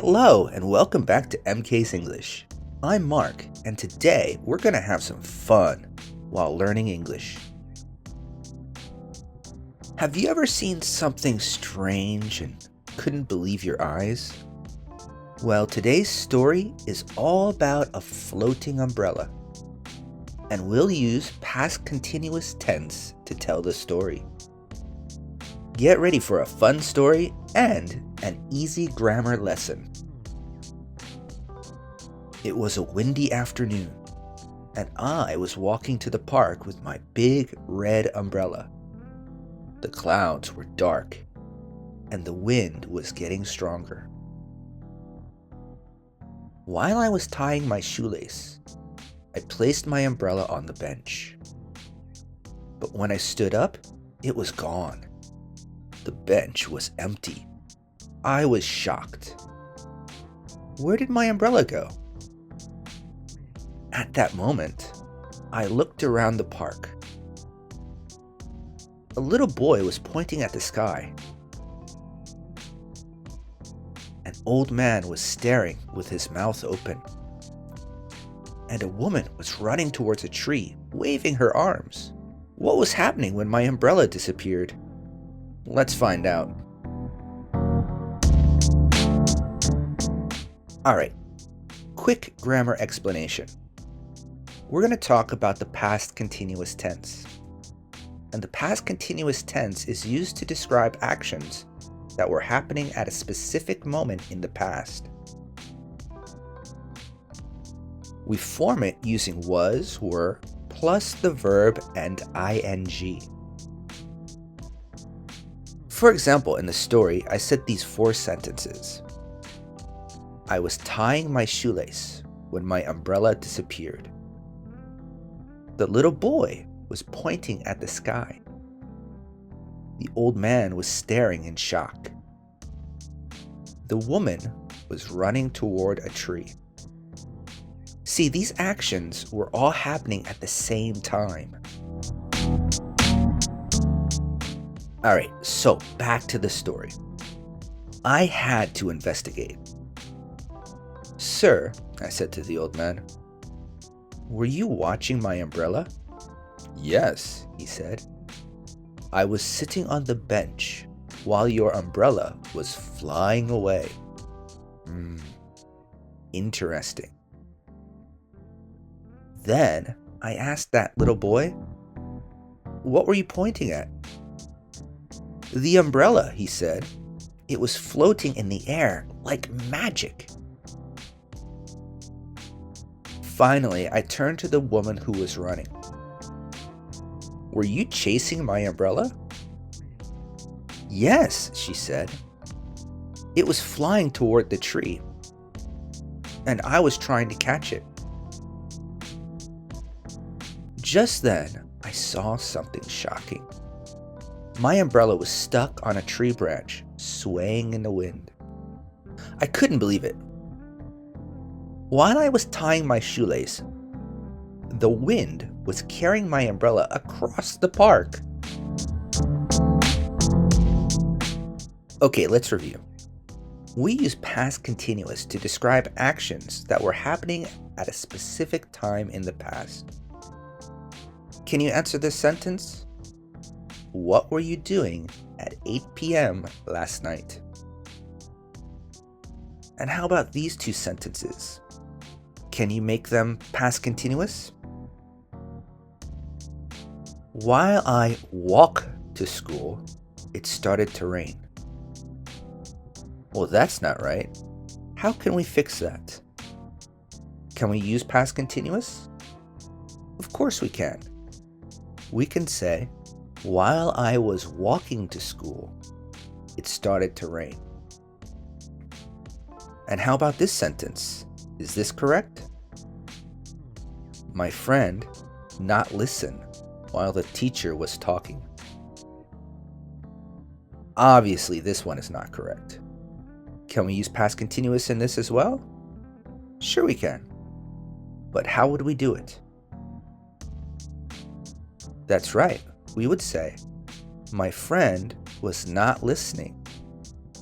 Hello and welcome back to MK's English. I'm Mark and today we're going to have some fun while learning English. Have you ever seen something strange and couldn't believe your eyes? Well, today's story is all about a floating umbrella, and we'll use past continuous tense to tell the story. Get ready for a fun story and an easy grammar lesson. It was a windy afternoon, and I was walking to the park with my big red umbrella. The clouds were dark, and the wind was getting stronger. While I was tying my shoelace, I placed my umbrella on the bench. But when I stood up, it was gone. The bench was empty. I was shocked. Where did my umbrella go? At that moment, I looked around the park. A little boy was pointing at the sky. An old man was staring with his mouth open. And a woman was running towards a tree, waving her arms. What was happening when my umbrella disappeared? Let's find out. Alright, quick grammar explanation. We're going to talk about the past continuous tense. And the past continuous tense is used to describe actions that were happening at a specific moment in the past. We form it using was, were, plus the verb and ing. For example, in the story, I said these 4 sentences. I was tying my shoelace when my umbrella disappeared. The little boy was pointing at the sky. The old man was staring in shock. The woman was running toward a tree. See, these actions were all happening at the same time. Alright, so back to the story. I had to investigate. Sir, I said to the old man, were you watching my umbrella? Yes, he said. I was sitting on the bench while your umbrella was flying away. Interesting. Then I asked that little boy, what were you pointing at? The umbrella, he said. It was floating in the air like magic. Finally, I turned to the woman who was running. Were you chasing my umbrella? Yes, she said. It was flying toward the tree, and I was trying to catch it. Just then, I saw something shocking. My umbrella was stuck on a tree branch, swaying in the wind. I couldn't believe it. While I was tying my shoelace, the wind was carrying my umbrella across the park. Okay, let's review. We use past continuous to describe actions that were happening at a specific time in the past. Can you answer this sentence? What were you doing at 8 p.m. last night? And how about these 2 sentences? Can you make them past continuous? While I walk to school, it started to rain. Well, that's not right. How can we fix that? Can we use past continuous? Of course we can. We can say, while I was walking to school, it started to rain. And how about this sentence? Is this correct? My friend not listen while the teacher was talking. Obviously, this one is not correct. Can we use past continuous in this as well? Sure we can. But how would we do it? That's right. We would say, my friend was not listening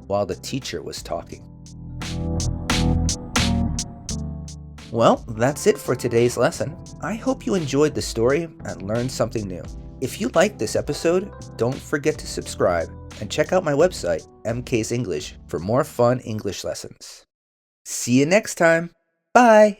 while the teacher was talking. Well, that's it for today's lesson. I hope you enjoyed the story and learned something new. If you liked this episode, don't forget to subscribe and check out my website, MK's English, for more fun English lessons. See you next time. Bye!